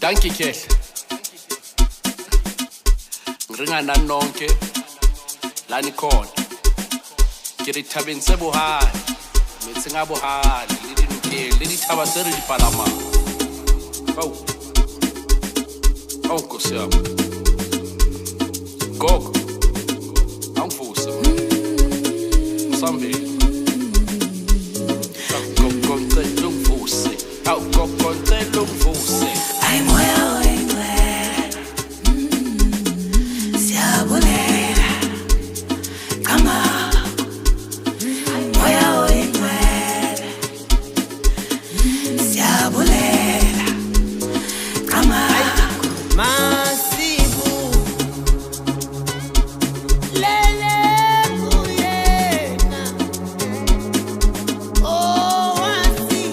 Danke Kehle. Ngiringa nanonke la nikhona. Ke re thabeng se bohale. Metse nga bohale le dinokeng le dithaba tse re di palamang. Au Nkosi yami. Gogo. Angivuse. Sambili. Gogo ngicela ungivuse. Au gogo ngicela ungivuse. Ay moya oyingcwele. Siyabulela. Kama moya oyingcwele. Siyabulela. Kama masibu. Lele kuyena. Oh wasi.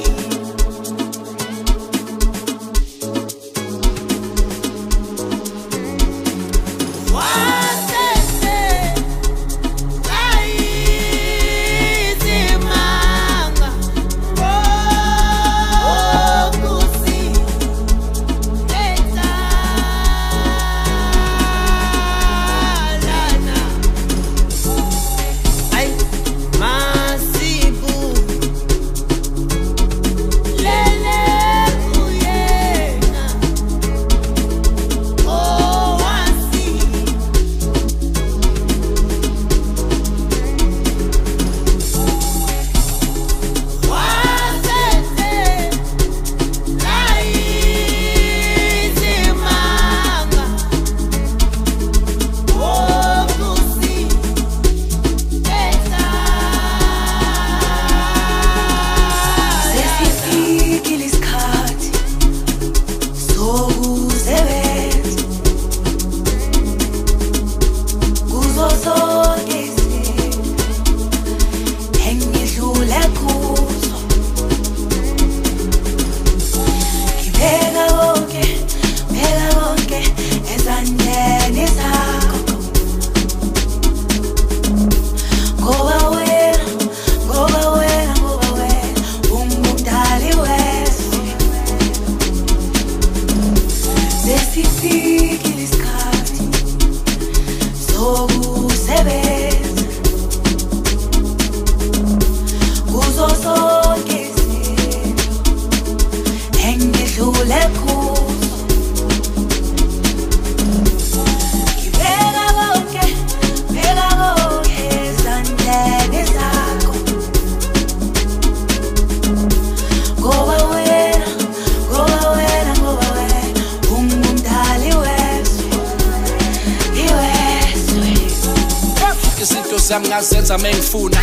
Ngazenza mengifuna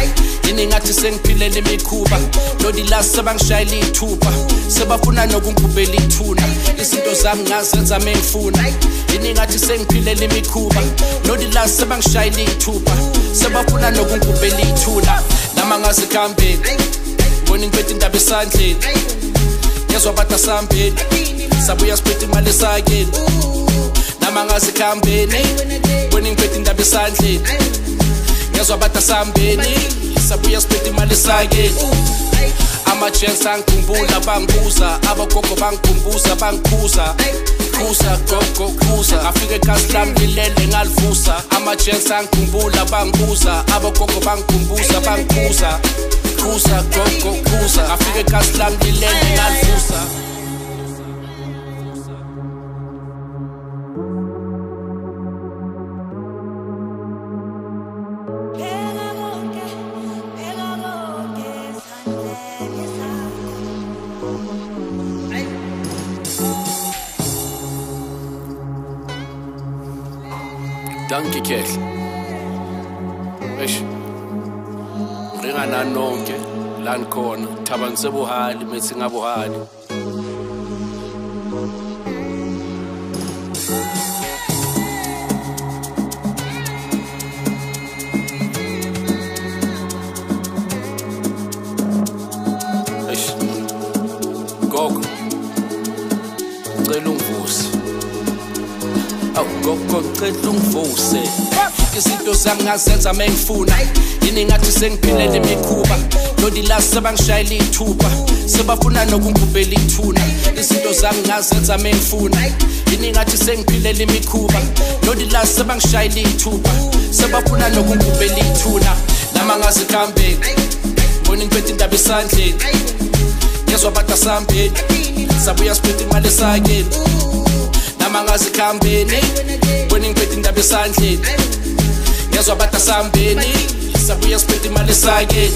yini ngathi sengiphilele imikhuba lodila sebangishayela ithuba sebafuna nokungigubela ithuna izinto zami ngazenza mengifuna yini ngathi sengiphilele imikhuba lodila sebangishayela ithuba sebafuna nokungigubela ithuna nama ngazikhambeni bona ngiphethe indaba esandleni yezwa bata sambeni sabuya siphethe imali esakeni nama ngazikhambeni bona ngiphethe indaba esandleni yezwa bata sambeni sabuya siphethe imali esakeni ama-chance angikhumbula bangibuza abogogo bangikhumbuza bangikhuza khuza gogo khuza ngafika ekhasi lami lilele ngalivusa ama-chance angikhumbula bangibuza abogogo bangikhumbuza bangikhuza khuza gogo khuza ngafika ekhasi lami lilele ngalivusa. Danke Kehle. Eish. Ngiringa nanonke la nikhona, thaba ngisebuhali, methi ngabuhali. Eish. Gogo. Ngicela ungivuse. Gogo ngicela ungivuse. izinto zami ngazenza mengifuna yini ngathi sengiphilele imikhuba lodilasi sebangishayela ithuba sebafuna nokungigubela ithuna izinto zami ngazenza mengifuna yini ngathi sengiphilele imikhuba lodilasi sebangishayela ithuba sebafuna nokungigubela ithuna nama ngazikhambeni mbona ngiphethe indaba esandleni ngezwa bata sambeni sabuya siphethe imali esakeni nama ngazikhambeni mbona ngiphethe indaba esandleni ngezwa bata sambeni sabuya siphethe imali esakeni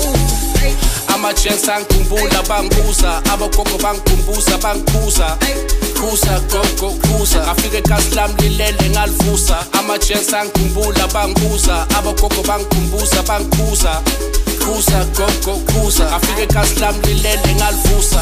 ama-gents angikhumbula bangibuza abogogo bangikhumbuza bangikhuza khuza gogo khuza ngafika ekhasi lami lilele ngalivusa ama-gents angikhumbula bangibuza abogogo bangikhumbuza bangikhuza khuza gogo khuza ngafika ekhasi lami lilele ngalivusa